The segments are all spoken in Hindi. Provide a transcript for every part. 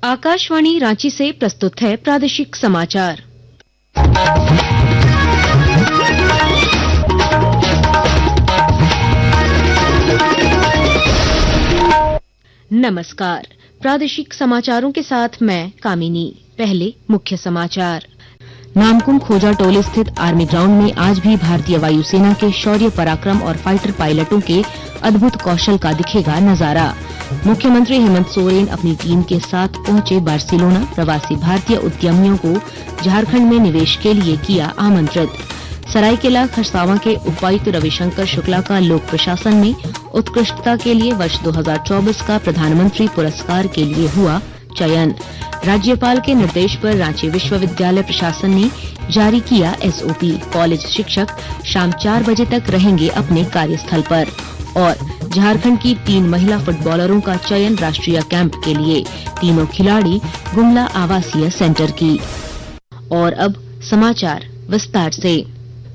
आकाशवाणी रांची से प्रस्तुत है प्रादेशिक समाचार। नमस्कार, प्रादेशिक समाचारों के साथ मैं कामिनी। पहले मुख्य समाचार। नामकुम खोजा टोले स्थित आर्मी ग्राउंड में आज भी भारतीय वायुसेना के शौर्य पराक्रम और फाइटर पायलटों के अद्भुत कौशल का दिखेगा नजारा। मुख्यमंत्री हेमंत सोरेन अपनी टीम के साथ पहुंचे बार्सिलोना। प्रवासी भारतीय उद्यमियों को झारखंड में निवेश के लिए किया आमंत्रित। सरायकेला खरसावां के उपायुक्त रविशंकर शुक्ला का लोक प्रशासन में उत्कृष्टता के लिए वर्ष 2024 का प्रधानमंत्री पुरस्कार के लिए हुआ चयन। राज्यपाल के निर्देश पर रांची विश्वविद्यालय प्रशासन ने जारी किया एसओपी। कॉलेज शिक्षक शाम 4 बजे तक रहेंगे अपने कार्यस्थल पर। और झारखंड की 3 महिला फुटबॉलरों का चयन राष्ट्रीय कैंप के लिए। तीनों खिलाड़ी गुमला आवासीय सेंटर की। और अब समाचार विस्तार से।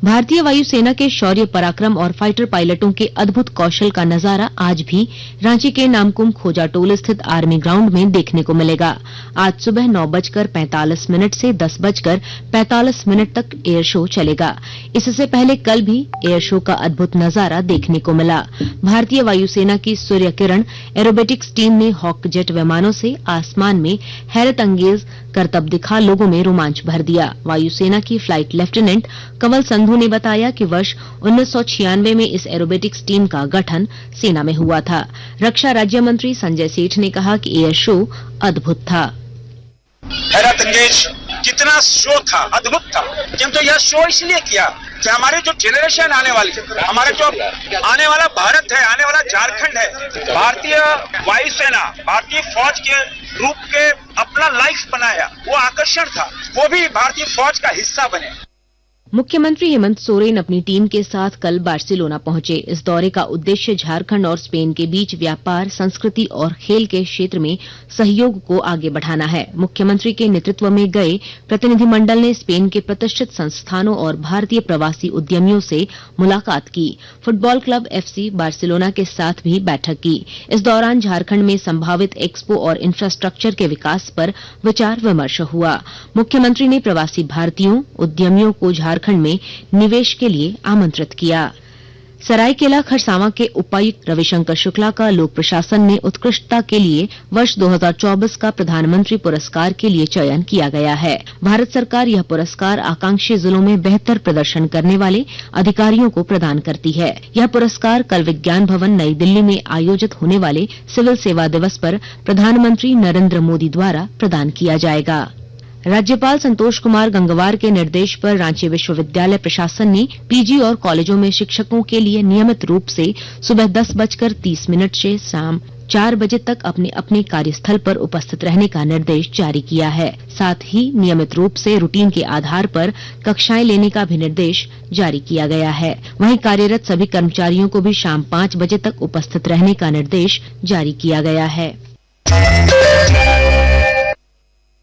भारतीय वायुसेना के शौर्य पराक्रम और फाइटर पायलटों के अद्भुत कौशल का नजारा आज भी रांची के नामकुम खोजा टोल स्थित आर्मी ग्राउंड में देखने को मिलेगा। आज सुबह 9:45 से 10:45 तक एयर शो चलेगा। इससे पहले कल भी एयर शो का अद्भुत नजारा देखने को मिला। भारतीय वायुसेना की सूर्य किरण एरोबेटिक्स टीम ने हॉक जेट विमानों से आसमान में हैरत अंगेज करतब दिखा लोगों में रोमांच भर दिया। वायुसेना की फ्लाइट लेफ्टिनेंट कंवल संधू ने बताया कि वर्ष 1996 में इस एरोबेटिक्स टीम का गठन सेना में हुआ था। रक्षा राज्य मंत्री संजय सेठ ने कहा कि एयर शो अद्भुत था। हैरत अंगेज कितना शो था, अद्भुत था। किंतु यह शो इसलिए किया कि हमारे जो जनरेशन आने वाली, हमारे जो आने वाला भारत है, आने वाला झारखंड है, भारतीय वायुसेना, भारतीय फौज के रूप के अपना लाइफ बनाया, वो आकर्षण था, वो भी भारतीय फौज का हिस्सा बने। मुख्यमंत्री हेमंत सोरेन अपनी टीम के साथ कल बार्सिलोना पहुंचे। इस दौरे का उद्देश्य झारखंड और स्पेन के बीच व्यापार, संस्कृति और खेल के क्षेत्र में सहयोग को आगे बढ़ाना है। मुख्यमंत्री के नेतृत्व में गए प्रतिनिधिमंडल ने स्पेन के प्रतिष्ठित संस्थानों और भारतीय प्रवासी उद्यमियों से मुलाकात की। फुटबॉल क्लब एफसी बार्सिलोना के साथ भी बैठक की। इस दौरान झारखंड में संभावित एक्सपो और इंफ्रास्ट्रक्चर के विकास पर विचार विमर्श हुआ। मुख्यमंत्री ने प्रवासी भारतीयों, उद्यमियों को झारखंड में निवेश के लिए आमंत्रित किया। सरायकेला खरसावां के उपायुक्त रविशंकर शुक्ला का लोक प्रशासन में उत्कृष्टता के लिए वर्ष 2024 का प्रधानमंत्री पुरस्कार के लिए चयन किया गया है। भारत सरकार यह पुरस्कार आकांक्षी जिलों में बेहतर प्रदर्शन करने वाले अधिकारियों को प्रदान करती है। यह पुरस्कार कल विज्ञान भवन नई दिल्ली में आयोजित होने वाले सिविल सेवा दिवस पर प्रधानमंत्री नरेंद्र मोदी द्वारा प्रदान किया जाएगा। राज्यपाल संतोष कुमार गंगवार के निर्देश पर रांची विश्वविद्यालय प्रशासन ने पीजी और कॉलेजों में शिक्षकों के लिए नियमित रूप से सुबह 10:30 से शाम 4 बजे तक अपने अपने कार्यस्थल पर उपस्थित रहने का निर्देश जारी किया है। साथ ही नियमित रूप से रूटीन के आधार पर कक्षाएं लेने का भी निर्देश जारी किया गया है। वहीं कार्यरत सभी कर्मचारियों को भी शाम 5 बजे तक उपस्थित रहने का निर्देश जारी किया गया है।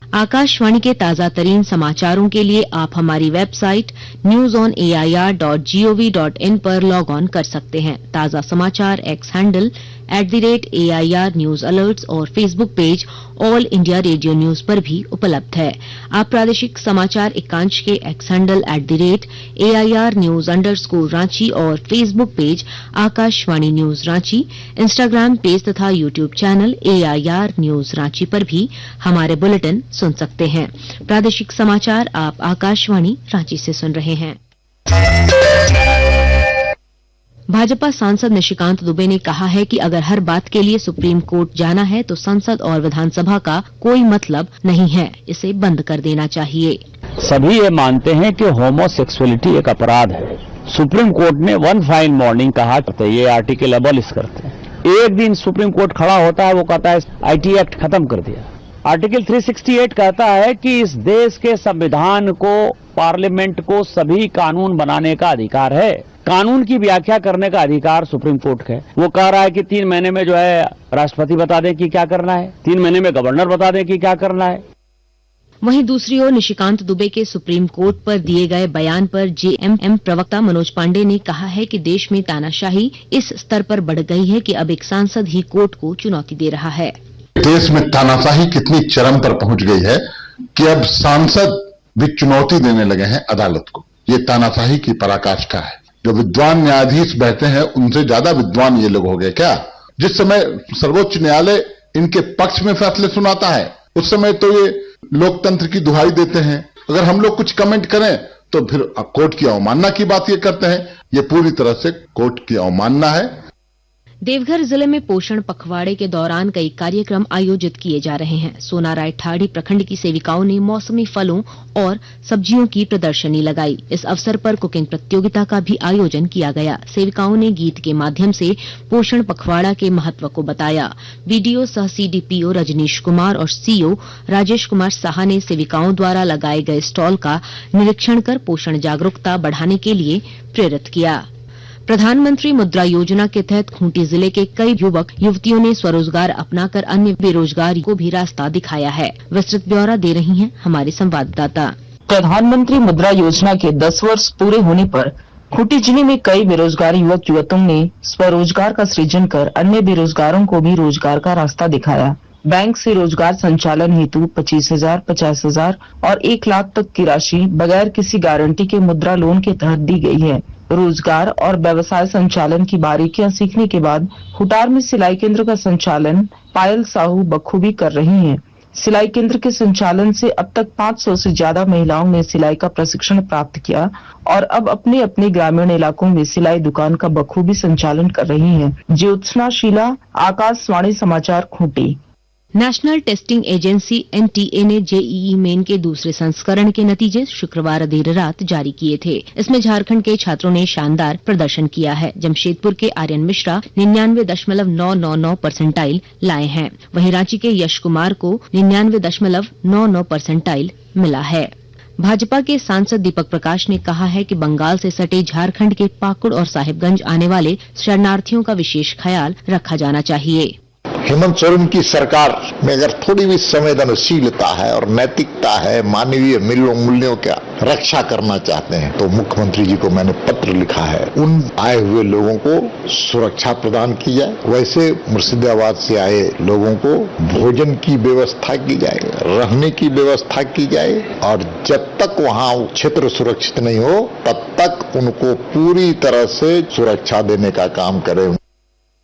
आकाशवाणी के ताजा तरीन समाचारों के लिए आप हमारी वेबसाइट newsonair.gov.in पर लॉग ऑन कर सकते हैं। ताजा समाचार X handle @AIR news alerts और Facebook page all India radio news पर भी उपलब्ध है। आप प्रादेशिक समाचार एकांश के एक्स हैंडल @AIR न्यूज _रांची और Facebook page Akashvani news Ranchi, Instagram page तथा YouTube channel AIR news Ranchi पर भी हमारे बुलेटिन सुन सकते हैं। प्रादेशिक समाचार आप आकाशवाणी रांची से सुन रहे हैं। भाजपा सांसद निशिकांत दुबे ने कहा है कि अगर हर बात के लिए सुप्रीम कोर्ट जाना है तो संसद और विधानसभा का कोई मतलब नहीं है, इसे बंद कर देना चाहिए। सभी ये मानते हैं कि होमोसेक्सुअलिटी एक अपराध है। सुप्रीम कोर्ट ने वन फाइन मॉर्निंग कहा ये आर्टिकल एबॉलिश करते हैं। एक दिन सुप्रीम कोर्ट खड़ा होता है, वो कहता है IT एक्ट खत्म कर दिया। आर्टिकल 368 कहता है कि इस देश के संविधान को, पार्लियामेंट को सभी कानून बनाने का अधिकार है। कानून की व्याख्या करने का अधिकार सुप्रीम कोर्ट का है। वो कह रहा है कि 3 महीने में जो है राष्ट्रपति बता दें कि क्या करना है, 3 महीने में गवर्नर बता दें कि क्या करना है। वहीं दूसरी ओर निशिकांत दुबे के सुप्रीम कोर्ट पर दिए गए बयान पर JMM प्रवक्ता मनोज पांडे ने कहा है कि देश में तानाशाही इस स्तर पर बढ़ गई है कि अब एक सांसद ही कोर्ट को चुनौती दे रहा है। देश में तानाशाही कितनी चरम पर पहुंच गई है कि अब सांसद भी चुनौती देने लगे हैं अदालत को। ये तानाशाही की पराकाष्ठा है। जो विद्वान न्यायाधीश बैठे हैं उनसे ज्यादा विद्वान ये लोग हो गए क्या? जिस समय सर्वोच्च न्यायालय इनके पक्ष में फैसले सुनाता है उस समय तो ये लोकतंत्र की दुहाई देते हैं। अगर हम लोग कुछ कमेंट करें तो फिर कोर्ट की अवमानना की बात ये करते हैं। ये पूरी तरह से कोर्ट की अवमानना है। देवघर जिले में पोषण पखवाड़े के दौरान कई कार्यक्रम आयोजित किए जा रहे हैं। सोनाराय ठाड़ी प्रखंड की सेविकाओं ने मौसमी फलों और सब्जियों की प्रदर्शनी लगाई। इस अवसर पर कुकिंग प्रतियोगिता का भी आयोजन किया गया। सेविकाओं ने गीत के माध्यम से पोषण पखवाड़ा के महत्व को बताया। बीडीओ सह सीडीपीओ रजनीश कुमार और सीओ राजेश कुमार साहा ने सेविकाओं द्वारा लगाए गए स्टॉल का निरीक्षण कर पोषण जागरूकता बढ़ाने के लिए प्रेरित किया। प्रधानमंत्री मुद्रा योजना के तहत खूंटी जिले के कई युवक युवतियों ने स्वरोजगार अपनाकर अन्य बेरोजगार को भी रास्ता दिखाया है। विस्तृत ब्यौरा दे रही हैं हमारे संवाददाता। प्रधानमंत्री मुद्रा योजना के 10 वर्ष पूरे होने पर खूंटी जिले में कई बेरोजगार युवक युवतियों ने स्वरोजगार का सृजन कर अन्य बेरोजगारों को भी रोजगार का रास्ता दिखाया। बैंक से रोजगार संचालन हेतु 25,000, 50,000 और 1 लाख तक की राशि बगैर किसी गारंटी के मुद्रा लोन के तहत दी गई है। रोजगार और व्यवसाय संचालन की बारीकियां सीखने के बाद हुटार में सिलाई केंद्र का संचालन पायल साहू बखूबी कर रही हैं। सिलाई केंद्र के संचालन से अब तक 500 से ज्यादा महिलाओं ने सिलाई का प्रशिक्षण प्राप्त किया और अब अपने अपने ग्रामीण इलाकों में सिलाई दुकान का बखूबी संचालन कर रही हैं। ज्योत्सना शीला, आकाशवाणी समाचार, Khunti. National testing agency NTA ने जेईई मेन के दूसरे संस्करण के नतीजे शुक्रवार देर रात जारी किए थे। इसमें झारखंड के छात्रों ने शानदार प्रदर्शन किया है। जमशेदपुर के आर्यन मिश्रा 99.999 परसेंटाइल लाए हैं। वहीं रांची के यश कुमार को 99.99 परसेंटाइल मिला है। भाजपा के सांसद दीपक प्रकाश ने कहा है कि बंगाल से सटे झारखंड के पाकुड़ और साहिबगंज आने वाले शरणार्थियों का विशेष ख्याल रखा जाना चाहिए। हेमंत सोरेन की सरकार में अगर थोड़ी भी संवेदनशीलता है और नैतिकता है, मानवीय मूल्यों का रक्षा करना चाहते हैं तो मुख्यमंत्री जी को मैंने पत्र लिखा है। उन आए हुए लोगों को सुरक्षा प्रदान की जाए। वैसे मुर्शिदाबाद से आए लोगों को भोजन की व्यवस्था की जाए, रहने की व्यवस्था की जाए और जब तक वहाँ क्षेत्र सुरक्षित नहीं हो तब तक उनको पूरी तरह से सुरक्षा देने का काम करें।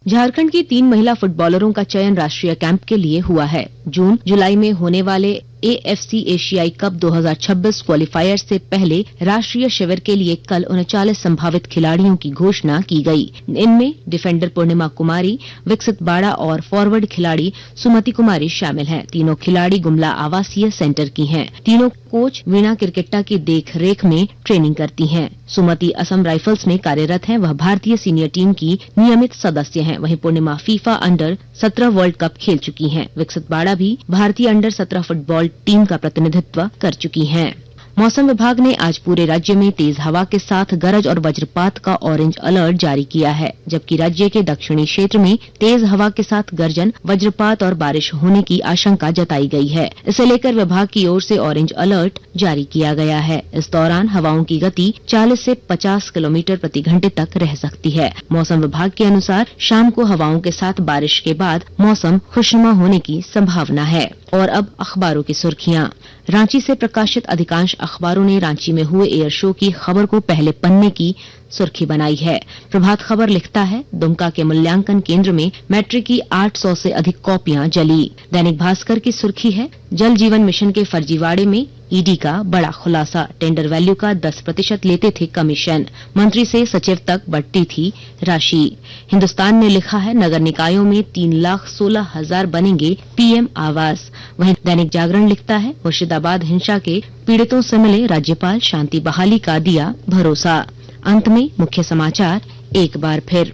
झारखंड की 3 महिला फुटबॉलरों का चयन राष्ट्रीय कैंप के लिए हुआ है। जून जुलाई में होने वाले एएफसी एशियाई कप 2026 क्वालिफायर से पहले राष्ट्रीय शिविर के लिए कल 39 संभावित खिलाड़ियों की घोषणा की गई। इनमें डिफेंडर पूर्णिमा कुमारी, विकसित बाड़ा और फॉरवर्ड खिलाड़ी सुमति कुमारी शामिल हैं। तीनों खिलाड़ी गुमला आवासीय सेंटर की हैं। तीनों कोच वीणा क्रिकेटा की देख-रेख में ट्रेनिंग करती हैं। सुमति असम राइफल्स में कार्यरत हैं। वह भारतीय सीनियर टीम की नियमित सदस्य हैं। वहीं पूर्णिमा फीफा अंडर 17 वर्ल्ड कप खेल चुकी हैं। विकसित बाड़ा भी भारतीय अंडर 17 फुटबॉल टीम का प्रतिनिधित्व कर चुकी हैं। मौसम विभाग ने आज पूरे राज्य में तेज हवा के साथ गरज और वज्रपात का ऑरेंज अलर्ट जारी किया है, जबकि राज्य के दक्षिणी क्षेत्र में तेज हवा के साथ गर्जन, वज्रपात और बारिश होने की आशंका जताई गई है। इसे लेकर विभाग की ओर से ऑरेंज अलर्ट जारी किया गया है। इस दौरान हवाओं की गति 40 से 50 किलोमीटर प्रति घंटे तक रह सकती है। मौसम विभाग के अनुसार शाम को हवाओं के साथ बारिश के बाद मौसम खुशनुमा होने की संभावना है। और अब अखबारों की सुर्खियां। रांची से प्रकाशित अधिकांश अखबारों ने रांची में हुए एयर शो की खबर को पहले पन्ने की सुर्खी बनाई है। प्रभात खबर लिखता है, दुमका के मूल्यांकन केंद्र में मैट्रिक की 800 से अधिक कॉपियां जली। दैनिक भास्कर की सुर्खी है, जल जीवन मिशन के फर्जीवाड़े में ईडी का बड़ा खुलासा। टेंडर वैल्यू का 10% लेते थे कमीशन। मंत्री से सचिव तक बढ़ती थी राशि। हिन्दुस्तान ने लिखा है, नगर निकायों में 3,16,000 बनेंगे पीएम आवास। वहीं दैनिक जागरण लिखता है, मुर्शिदाबाद हिंसा के पीड़ितों से मिले राज्यपाल, शांति बहाली का दिया भरोसा। अंत में मुख्य समाचार एक बार फिर।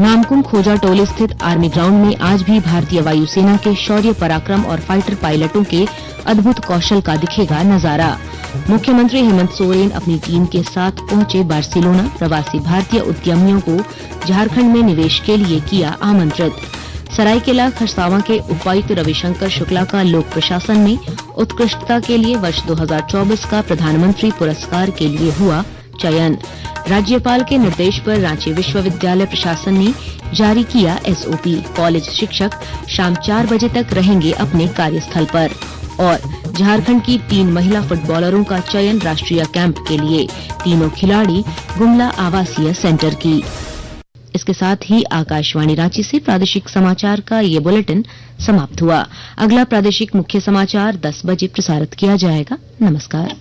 नामकुम खोजा टोली स्थित आर्मी ग्राउंड में आज भी भारतीय वायुसेना के शौर्य पराक्रम और फाइटर पायलटों के अद्भुत कौशल का दिखेगा नजारा। मुख्यमंत्री हेमंत सोरेन अपनी टीम के साथ पहुंचे बार्सिलोना। प्रवासी भारतीय उद्यमियों को झारखंड में निवेश के लिए किया आमंत्रित। सरायकेला खरसावां के उपायुक्त रविशंकर शुक्ला का लोक प्रशासन में उत्कृष्टता के लिए वर्ष 2024 का प्रधानमंत्री पुरस्कार के लिए हुआ चयन। राज्यपाल के निर्देश पर रांची विश्वविद्यालय प्रशासन ने जारी किया एसओपी। कॉलेज शिक्षक शाम 4 बजे तक रहेंगे अपने कार्यस्थल पर। और झारखंड की 3 महिला फुटबॉलरों का चयन राष्ट्रीय कैंप के लिए, तीनों खिलाड़ी गुमला आवासीय सेंटर की। इसके साथ ही आकाशवाणी रांची से प्रादेशिक समाचार का ये बुलेटिन समाप्त हुआ। अगला प्रादेशिक मुख्य समाचार 10 बजे प्रसारित किया जाएगा। नमस्कार।